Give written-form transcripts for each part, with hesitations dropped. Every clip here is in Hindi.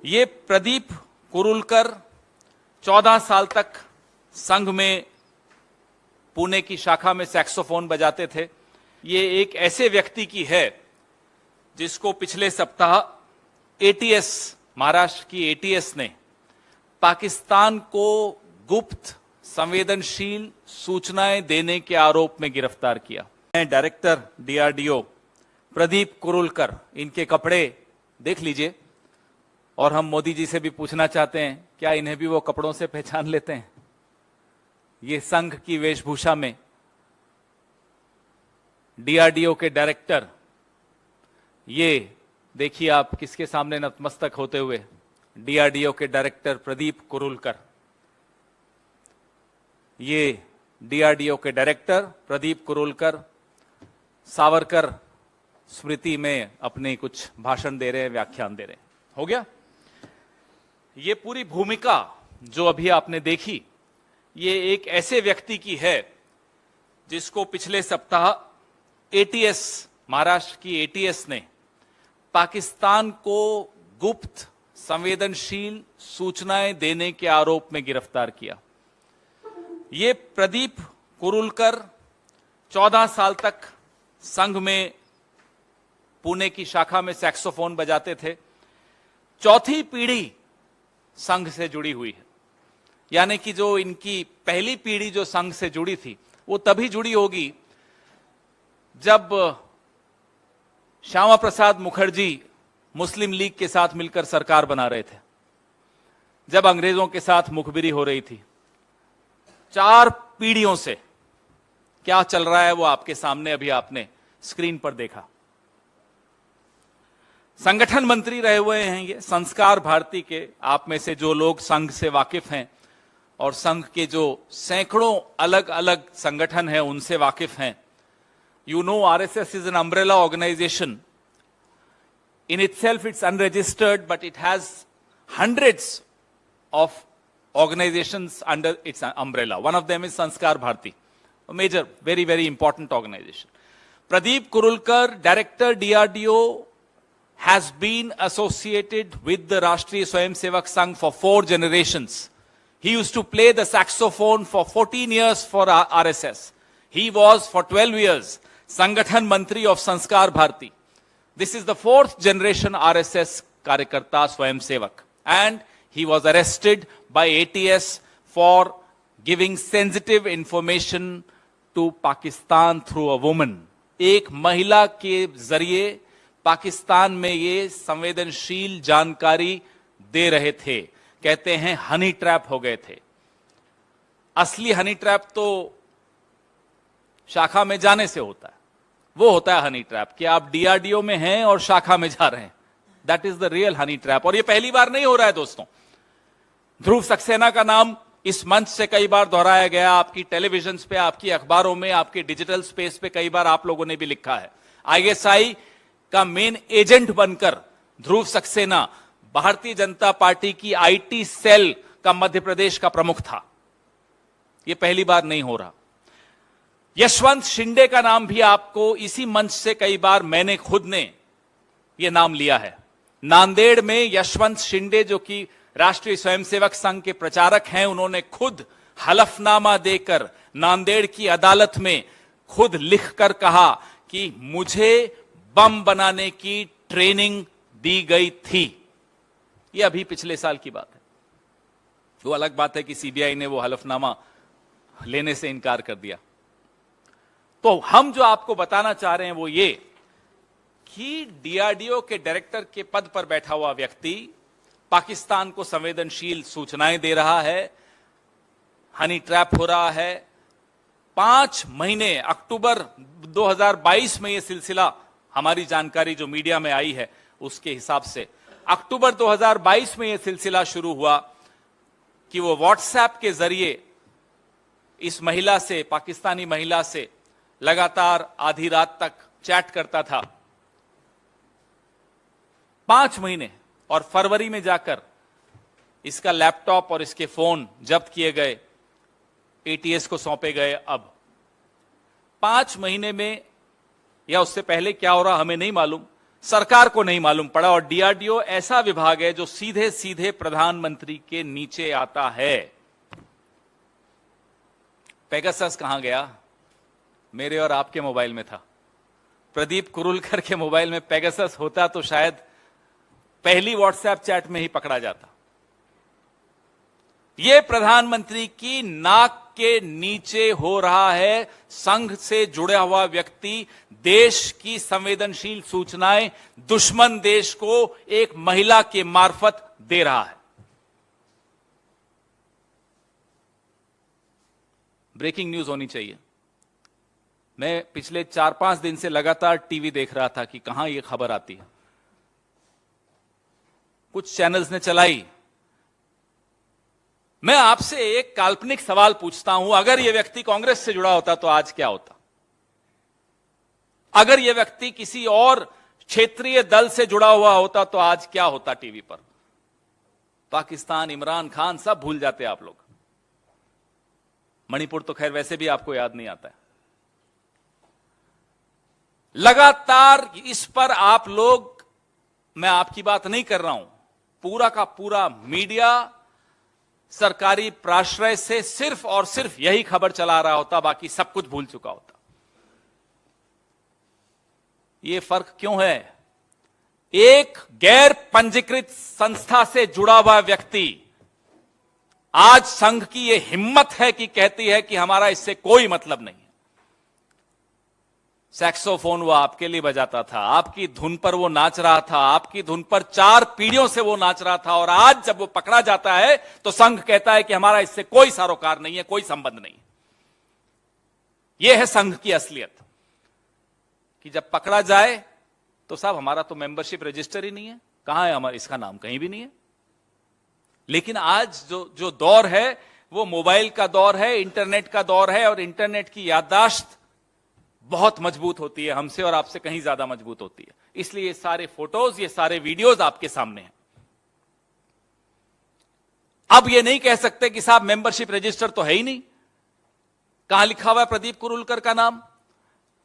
ये प्रदीप कुरुलकर 14 साल तक संघ में पुणे की शाखा में सैक्सोफोन बजाते थे। ये एक ऐसे व्यक्ति की है जिसको पिछले सप्ताह एटीएस, महाराष्ट्र की एटीएस ने पाकिस्तान को गुप्त संवेदनशील सूचनाएं देने के आरोप में गिरफ्तार किया। डायरेक्टर डीआरडीओ प्रदीप कुरुलकर, इनके कपड़े देख लीजिए और हम मोदी जी से भी पूछना चाहते हैं क्या इन्हें भी वो कपड़ों से पहचान लेते हैं। ये संघ की वेशभूषा में डीआरडीओ के डायरेक्टर, ये देखिए आप किसके सामने नतमस्तक होते हुए, डीआरडीओ के डायरेक्टर प्रदीप कुरुलकर। ये डीआरडीओ के डायरेक्टर प्रदीप कुरुलकर सावरकर स्मृति में अपने कुछ भाषण दे रहे हैं, व्याख्यान दे रहे हैं। हो गया। ये पूरी भूमिका जो अभी आपने देखी, ये एक ऐसे व्यक्ति की है जिसको पिछले सप्ताह एटीएस, महाराष्ट्र की एटीएस ने पाकिस्तान को गुप्त संवेदनशील सूचनाएं देने के आरोप में गिरफ्तार किया। ये प्रदीप कुरुलकर 14 साल तक संघ में पुणे की शाखा में सैक्सोफोन बजाते थे। चौथी पीढ़ी संघ से जुड़ी हुई है, यानी कि जो इनकी पहली पीढ़ी जो संघ से जुड़ी थी वो तभी जुड़ी होगी जब श्यामा प्रसाद मुखर्जी मुस्लिम लीग के साथ मिलकर सरकार बना रहे थे, जब अंग्रेजों के साथ मुखबिरी हो रही थी। 4 पीढ़ियों से क्या चल रहा है वो आपके सामने अभी आपने स्क्रीन पर देखा। संगठन मंत्री रहे हुए हैं ये संस्कार भारती के। आप में से जो लोग संघ से वाकिफ हैं और संघ के जो सैकड़ों अलग अलग संगठन हैं उनसे वाकिफ हैं, you know RSS is an umbrella organization. In itself it's unregistered, but it has hundreds of organizations under its umbrella. One of them is Sanskar Bharti, a major, very, very important organization. Pradeep Kurulkar, Director DRDO, has been associated with the Rashtriya Swayamsevak Sangh for 4 generations. He used to play the saxophone for 14 years for RSS. He was for 12 years Sangathan Mantri of Sanskar Bharti. This is the 4th generation RSS Karyakarta Swayamsevak. And he was arrested by ATS for giving sensitive information to Pakistan through a woman. एक महिला के जरिए पाकिस्तान में ये संवेदनशील जानकारी दे रहे थे। कहते हैं हनी ट्रैप हो गए थे। असली हनी ट्रैप तो शाखा में जाने से होता है, वो होता है हनी ट्रैप कि आप डीआरडीओ में हैं और शाखा में जा रहे हैं। That is the real honey trap. और ये पहली बार नहीं हो रहा है दोस्तों। ध्रुव सक्सेना का नाम इस मंच से कई बार दोहराया गया, आपकी टेलीविजन पे, आपकी अखबारों में, आपके डिजिटल स्पेस पे कई बार आप लोगों ने भी लिखा है। आईएसआई का मेन एजेंट बनकर ध्रुव सक्सेना भारतीय जनता पार्टी की आईटी सेल का मध्य प्रदेश का प्रमुख था। यह पहली बार नहीं हो रहा। यशवंत शिंदे का नाम भी आपको इसी मंच से कई बार मैंने खुद ने यह नाम लिया है। नांदेड़ में यशवंत शिंदे जो कि राष्ट्रीय स्वयंसेवक संघ के प्रचारक हैं, उन्होंने खुद हलफनामा देकर नांदेड़ की अदालत में खुद लिखकर कहा कि मुझे बम बनाने की ट्रेनिंग दी गई थी। यह अभी पिछले साल की बात है। वो अलग बात है कि सीबीआई ने वो हलफनामा लेने से इनकार कर दिया। तो हम जो आपको बताना चाह रहे हैं वो ये कि डीआरडीओ के डायरेक्टर के पद पर बैठा हुआ व्यक्ति पाकिस्तान को संवेदनशील सूचनाएं दे रहा है, हनी ट्रैप हो रहा है। 5 महीने, अक्टूबर 2022 में यह सिलसिला, हमारी जानकारी जो मीडिया में आई है उसके हिसाब से अक्टूबर 2022 में यह सिलसिला शुरू हुआ कि वो व्हाट्सएप के जरिए इस महिला से, पाकिस्तानी महिला से लगातार आधी रात तक चैट करता था। 5 महीने, और फरवरी में जाकर इसका लैपटॉप और इसके फोन जब्त किए गए, एटीएस को सौंपे गए। अब 5 महीने में या उससे पहले क्या हो रहा हमें नहीं मालूम, सरकार को नहीं मालूम पड़ा। और डीआरडीओ ऐसा विभाग है जो सीधे सीधे प्रधानमंत्री के नीचे आता है। पेगासस कहां गया? मेरे और आपके मोबाइल में था। प्रदीप कुरुलकर के मोबाइल में पेगासस होता तो शायद पहली व्हाट्सएप चैट में ही पकड़ा जाता। यह प्रधानमंत्री की नाक के नीचे हो रहा है। संघ से जुड़ा हुआ व्यक्ति देश की संवेदनशील सूचनाएं दुश्मन देश को एक महिला के मार्फत दे रहा है। ब्रेकिंग न्यूज होनी चाहिए। मैं पिछले 4-5 दिन से लगातार टीवी देख रहा था कि कहां यह खबर आती है। कुछ चैनल्स ने चलाई। मैं आपसे एक काल्पनिक सवाल पूछता हूं, अगर यह व्यक्ति कांग्रेस से जुड़ा होता तो आज क्या होता? अगर यह व्यक्ति किसी और क्षेत्रीय दल से जुड़ा हुआ होता तो आज क्या होता टीवी पर? पाकिस्तान, इमरान खान सब भूल जाते आप लोग। मणिपुर तो खैर वैसे भी आपको याद नहीं आता है। लगातार इस पर आप लोग, मैं आपकी बात नहीं कर रहा हूं, पूरा का पूरा मीडिया सरकारी प्राश्रय से सिर्फ और सिर्फ यही खबर चला रहा होता, बाकी सब कुछ भूल चुका होता। यह फर्क क्यों है? एक गैर पंजीकृत संस्था से जुड़ा हुआ व्यक्ति आज संघ की यह हिम्मत है कि कहती है कि हमारा इससे कोई मतलब नहीं है। सैक्सोफोन वो आपके लिए बजाता था, आपकी धुन पर वो नाच रहा था, आपकी धुन पर 4 पीढ़ियों से वो नाच रहा था, और आज जब वो पकड़ा जाता है तो संघ कहता है कि हमारा इससे कोई सरोकार नहीं है, कोई संबंध नहीं। यह है संघ की असलियत कि जब पकड़ा जाए तो साहब हमारा तो मेंबरशिप रजिस्टर ही नहीं है, कहां है हमारा, इसका नाम कहीं भी नहीं है। लेकिन आज जो दौर है वो मोबाइल का दौर है, इंटरनेट का दौर है, और इंटरनेट की याददाश्त बहुत मजबूत होती है, हमसे और आपसे कहीं ज्यादा मजबूत होती है। इसलिए ये सारे फोटोज, ये सारे वीडियोज आपके सामने हैं। अब ये नहीं कह सकते कि साहब मेंबरशिप रजिस्टर तो है ही नहीं। कहां लिखा हुआ है प्रदीप कुरुलकर का नाम?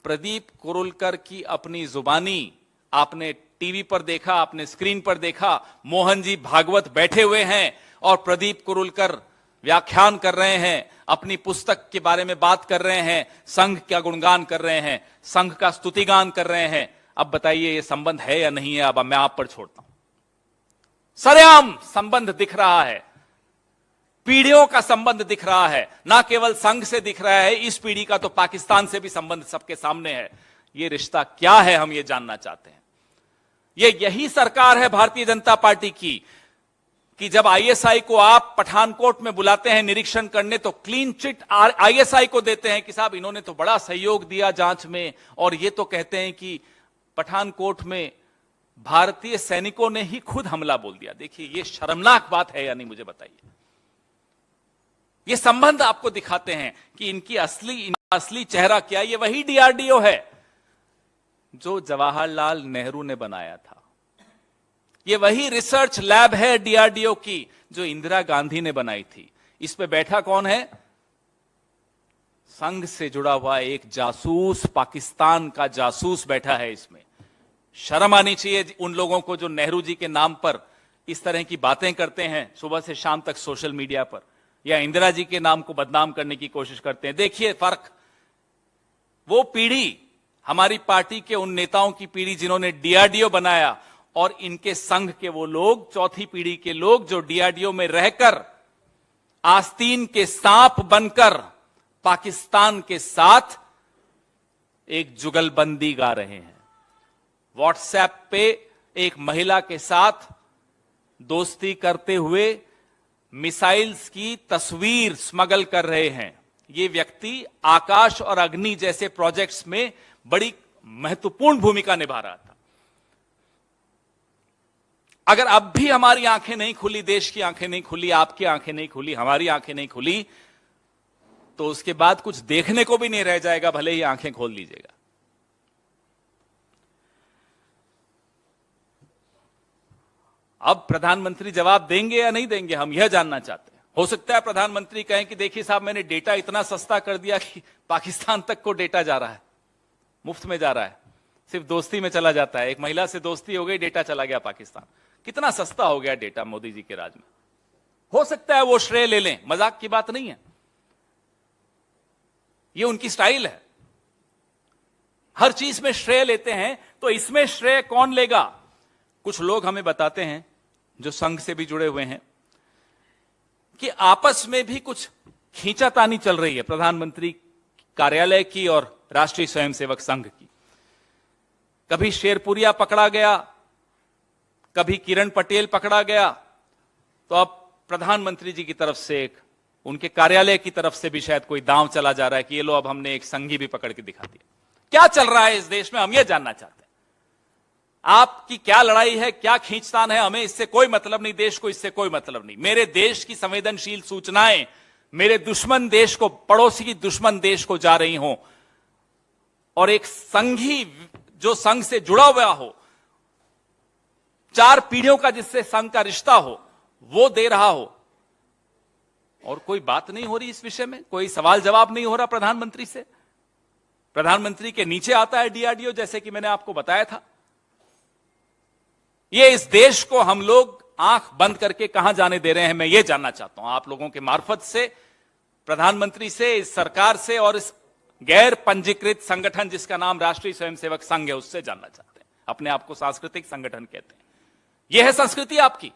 प्रदीप कुरुलकर की अपनी जुबानी आपने टीवी पर देखा, आपने स्क्रीन पर देखा। मोहन जी भागवत बैठे हुए हैं और प्रदीप कुरुलकर व्याख्यान कर रहे हैं, अपनी पुस्तक के बारे में बात कर रहे हैं, संघ का गुणगान कर रहे हैं, संघ का स्तुतिगान कर रहे हैं। अब बताइए ये संबंध है या नहीं है? अब मैं आप पर छोड़ता हूं। सरेआम संबंध दिख रहा है, पीढ़ियों का संबंध दिख रहा है, ना केवल संघ से दिख रहा है, इस पीढ़ी का तो पाकिस्तान से भी संबंध सबके सामने है। ये रिश्ता क्या है, हम ये जानना चाहते हैं। यही सरकार है भारतीय जनता पार्टी की कि जब आईएसआई को आप पठानकोट में बुलाते हैं निरीक्षण करने तो क्लीन चिट आईएसआई को देते हैं कि साहब इन्होंने तो बड़ा सहयोग दिया जांच में, और ये तो कहते हैं कि पठानकोट में भारतीय सैनिकों ने ही खुद हमला बोल दिया। देखिए ये शर्मनाक बात है या नहीं, मुझे बताइए। ये संबंध आपको दिखाते हैं कि इनका असली चेहरा क्या है। ये वही डीआरडीओ है जो जवाहरलाल नेहरू ने बनाया था। ये वही रिसर्च लैब है डीआरडीओ की जो इंदिरा गांधी ने बनाई थी। इस पे बैठा कौन है? संघ से जुड़ा हुआ एक जासूस, पाकिस्तान का जासूस बैठा है इसमें। शर्म आनी चाहिए उन लोगों को जो नेहरू जी के नाम पर इस तरह की बातें करते हैं सुबह से शाम तक सोशल मीडिया पर, या इंदिरा जी के नाम को बदनाम करने की कोशिश करते हैं। देखिए फर्क, वो पीढ़ी हमारी पार्टी के उन नेताओं की पीढ़ी जिन्होंने डीआरडीओ बनाया, और इनके संघ के वो लोग, चौथी पीढ़ी के लोग जो डीआरडीओ में रहकर आस्तीन के सांप बनकर पाकिस्तान के साथ एक जुगलबंदी गा रहे हैं। व्हाट्सएप पे एक महिला के साथ दोस्ती करते हुए मिसाइल्स की तस्वीर स्मगल कर रहे हैं। ये व्यक्ति आकाश और अग्नि जैसे प्रोजेक्ट्स में बड़ी महत्वपूर्ण भूमिका निभा रहा था। अगर अब भी हमारी आंखें नहीं खुली, देश की आंखें नहीं खुली, आपकी आंखें नहीं खुली, हमारी आंखें नहीं खुली, तो उसके बाद कुछ देखने को भी नहीं रह जाएगा, भले ही आंखें खोल लीजिएगा। अब प्रधानमंत्री जवाब देंगे या नहीं देंगे, हम यह जानना चाहते हैं। हो सकता है प्रधानमंत्री कहें कि देखिए साहब मैंने डेटा इतना सस्ता कर दिया कि पाकिस्तान तक को डेटा जा रहा है, मुफ्त में जा रहा है। सिर्फ दोस्ती में चला जाता है। एक महिला से दोस्ती हो गई, डेटा चला गया पाकिस्तान। कितना सस्ता हो गया डेटा मोदी जी के राज में। हो सकता है वो श्रेय ले लें, मजाक की बात नहीं है, ये उनकी स्टाइल है। हर चीज में श्रेय लेते हैं, तो इसमें श्रेय कौन लेगा? कुछ लोग हमें बताते हैं जो संघ से भी जुड़े हुए हैं कि आपस में भी कुछ खींचातानी चल रही है प्रधानमंत्री कार्यालय की और राष्ट्रीय स्वयंसेवक संघ की। कभी शेरपुरिया पकड़ा गया, कभी किरण पटेल पकड़ा गया, तो अब प्रधानमंत्री जी की तरफ से एक उनके कार्यालय की तरफ से भी शायद कोई दांव चला जा रहा है कि ये लो अब हमने एक संघी भी पकड़ के दिखा दिया। क्या चल रहा है इस देश में, हम ये जानना चाहते हैं। आपकी क्या लड़ाई है, क्या खींचतान है, हमें इससे कोई मतलब नहीं, देश को इससे कोई मतलब नहीं। मेरे देश की संवेदनशील सूचनाएं मेरे दुश्मन देश को, पड़ोसी की दुश्मन देश को जा रही हों, और एक संघी जो संघ से जुड़ा हुआ हो, 4 पीढ़ियों का जिससे संघ का रिश्ता हो, वो दे रहा हो, और कोई बात नहीं हो रही इस विषय में, कोई सवाल जवाब नहीं हो रहा प्रधानमंत्री से। प्रधानमंत्री के नीचे आता है डीआरडीओ, जैसे कि मैंने आपको बताया था। ये इस देश को हम लोग आंख बंद करके कहां जाने दे रहे हैं, मैं ये जानना चाहता हूं आप लोगों के मार्फत से, प्रधानमंत्री से, इस सरकार से, और इस गैर पंजीकृत संगठन जिसका नाम राष्ट्रीय स्वयंसेवक संघ है, उससे जानना चाहते हैं। अपने आप को सांस्कृतिक संगठन कहते हैं। यह है संस्कृति आपकी।